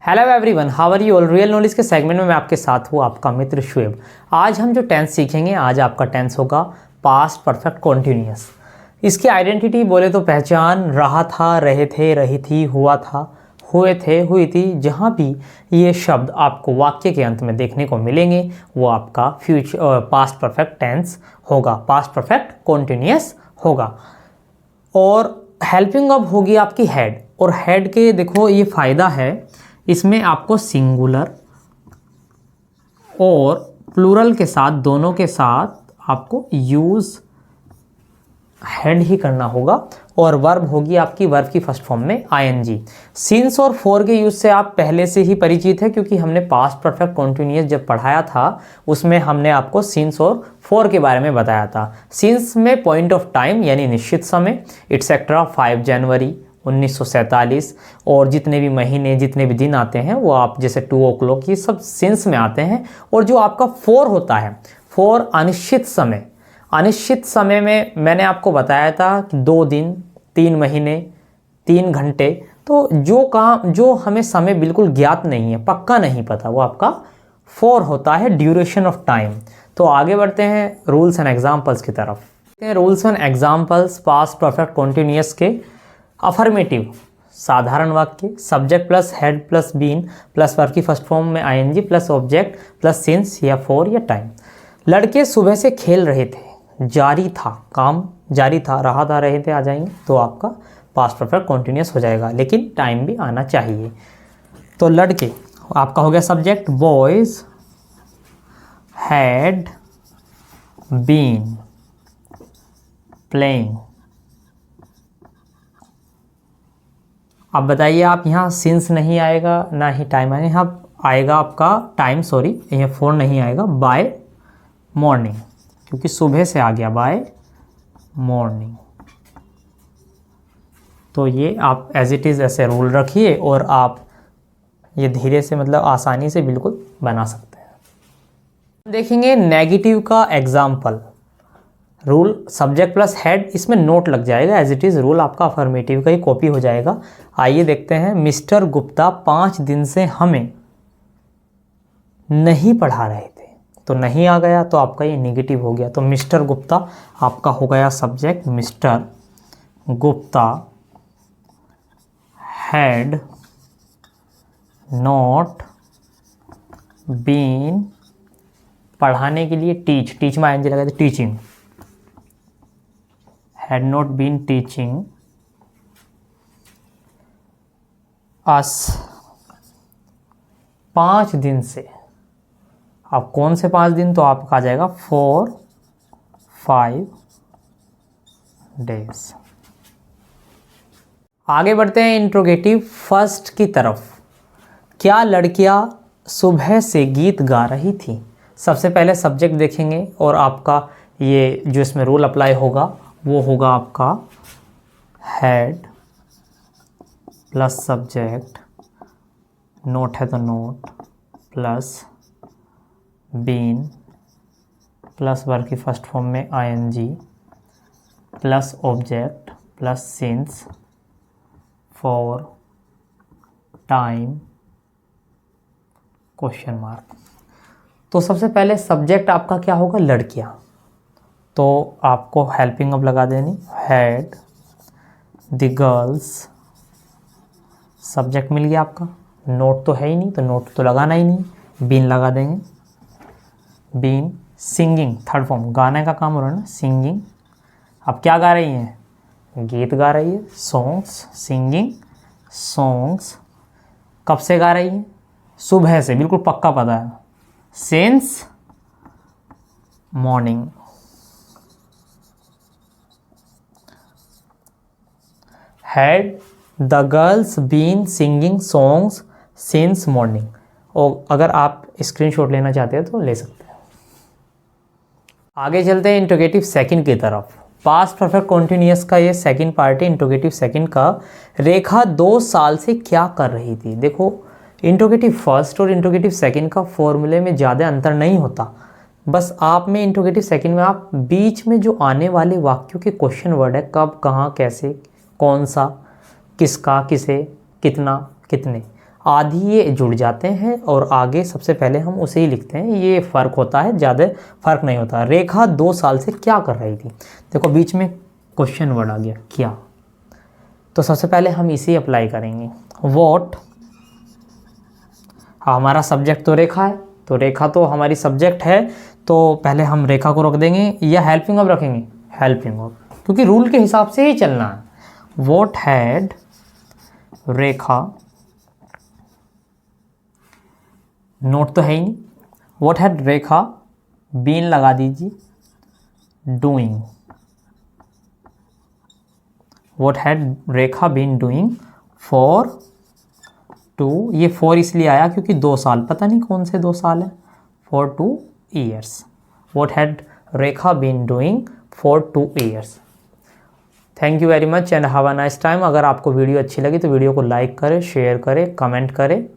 Hello everyone, how are you all. Real knowledge के segment में मैं आपके साथ हूँ, आपका मित्र शुएब। आज हम जो टेंस सीखेंगे, आज आपका टेंस होगा पास्ट परफेक्ट कॉन्टिन्यूअस। इसकी आइडेंटिटी बोले तो पहचान, रहा था, रहे थे, रही थी, हुआ था, हुए थे, हुई थी। जहाँ भी ये शब्द आपको वाक्य के अंत में देखने को मिलेंगे वो आपका पास्ट परफेक्ट टेंस होगा, पास्ट परफेक्ट कॉन्टिन्यूअस होगा। और हेल्पिंग अब होगी आपकी हेड। और हेड के देखो ये फ़ायदा है, इसमें आपको सिंगुलर और प्लूरल के साथ, दोनों के साथ आपको यूज़ हेड ही करना होगा। और वर्ब होगी आपकी, वर्ब की फर्स्ट फॉर्म में आईएनजी। सिंस और फॉर के यूज़ से आप पहले से ही परिचित है, क्योंकि हमने पास्ट परफेक्ट कॉन्टिन्यूअस जब पढ़ाया था उसमें हमने आपको सिंस और फॉर के बारे में बताया था। सिंस में पॉइंट ऑफ टाइम यानी निश्चित समय, एटसेट्रा 5 जनवरी 1947, और जितने भी महीने, जितने भी दिन आते हैं वो आप जैसे 2 o'clock, ये सब सिंस में आते हैं। और जो आपका फॉर होता है, फॉर अनिश्चित समय। अनिश्चित समय में मैंने आपको बताया था कि 2 दिन, 3 महीने, 3 घंटे। तो जो हमें समय बिल्कुल ज्ञात नहीं है, पक्का नहीं पता, वो आपका फॉर होता है, ड्यूरेशन ऑफ टाइम। तो आगे बढ़ते हैं रूल्स एंड एग्जाम्पल्स की तरफ। Rules and examples past perfect continuous के। अफर्मेटिव साधारण वाक्य, subject plus had plus been plus verb की फर्स्ट फॉर्म में ING plus object plus since या फॉर या टाइम। लड़के सुबह से खेल रहे थे, जारी था, काम जारी था, रहा था, रहे थे आ जाएंगे तो आपका पास्ट परफेक्ट कॉन्टिन्यूअस हो जाएगा, लेकिन टाइम भी आना चाहिए। तो लड़के आपका हो गया subject, boys had been playing. अब बताइए आप, यहाँ सिंस नहीं आएगा ना ही टाइम आएगा, यहाँ आएगा आपका टाइम, सॉरी यहाँ फोर नहीं आएगा, बाय मॉर्निंग, क्योंकि सुबह से आ गया बाय मॉर्निंग। तो ये आप एज इट इज़ ऐसे रूल रखिए और आप ये धीरे से मतलब आसानी से बिल्कुल बना सकते हैं। देखेंगे नेगेटिव का example. Rule subject plus head, इसमें नोट लग जाएगा, एज इट इज़ रूल आपका अफर्मेटिव का ही कॉपी हो जाएगा। आइए देखते हैं। मिस्टर गुप्ता 5 दिन से हमें नहीं पढ़ा रहे थे, तो नहीं आ गया तो आपका ये नेगेटिव हो गया। तो मिस्टर गुप्ता आपका हो गया subject, mister Gupta had not been, पढ़ाने के लिए टीच में आएंगे लगा, teaching, had not been teaching us 5 दिन से। अब कौन से 5 दिन, तो आपका आ जाएगा 4-5 days। आगे बढ़ते हैं इंट्रोगेटिव फर्स्ट की तरफ। क्या लड़कियां सुबह से गीत गा रही थी? सबसे पहले सब्जेक्ट देखेंगे और आपका ये जो इसमें रूल अप्लाई होगा वो होगा आपका हेड प्लस सब्जेक्ट, नोट है तो not, plus been plus verb की फर्स्ट फॉर्म में ING plus object plus since for time question mark. तो सबसे पहले सब्जेक्ट आपका क्या होगा? लड़कियां। तो आपको हेल्पिंग अब लगा देनी, हैड द गर्ल्स, सब्जेक्ट मिल गया आपका, नोट तो है ही नहीं तो नोट तो लगाना ही नहीं, बीन लगा देंगे, बीन सिंगिंग थर्ड फॉर्म, गाने का काम हो रहा है ना, सिंगिंग। अब क्या गा रही हैं? गीत गा रही है, सॉन्ग्स, सिंगिंग सॉन्ग्स। कब से गा रही है? सुबह से, बिल्कुल पक्का पता है, since morning. Had the girls been singing songs since morning? और अगर आप स्क्रीनशॉट लेना चाहते हैं तो ले सकते हैं। आगे चलते हैं इंट्रोगेटिव सेकंड की तरफ। पास्ट परफेक्ट कॉन्टिन्यूअस का ये सेकंड पार्ट है, इंट्रोगेटिव सेकंड का। रेखा 2 साल से क्या कर रही थी? देखो, इंट्रोगेटिव फर्स्ट और इंट्रोगेटिव सेकंड का फॉर्मूले में ज़्यादा अंतर नहीं होता, बस आप में इंट्रोगेटिव सेकंड में आप बीच में जो आने वाले वाक्यों के क्वेश्चन वर्ड है, कब, कहाँ, कैसे, कौन सा, किसका, किसे, कितना, कितने, आधी ये जुड़ जाते हैं और आगे सबसे पहले हम उसे ही लिखते हैं, ये फ़र्क होता है, ज़्यादा फ़र्क नहीं होता। रेखा 2 साल से क्या कर रही थी, देखो बीच में क्वेश्चन वर्ड आ गया क्या, तो सबसे पहले हम इसे अप्लाई करेंगे। वॉट, हमारा सब्जेक्ट तो रेखा है, तो रेखा तो हमारी सब्जेक्ट है, तो पहले हम रेखा को रख देंगे या हेल्पिंग ऑफ रखेंगे, हेल्पिंग ऑफ, क्योंकि रूल के हिसाब से ही चलना है। वॉट हैड रेखा, नोट तो है ही नहीं, वॉट हैड रेखा बीन लगा दीजिए, doing, what had Rekha been doing for 2, ये 4 इसलिए आया क्योंकि 2 साल, पता नहीं कौन से 2 साल है, for 2 years. What had Rekha been doing for 2 years. Thank you very much and have a nice time. अगर आपको वीडियो अच्छी लगी तो वीडियो को लाइक करें, शेयर करें, कमेंट करें।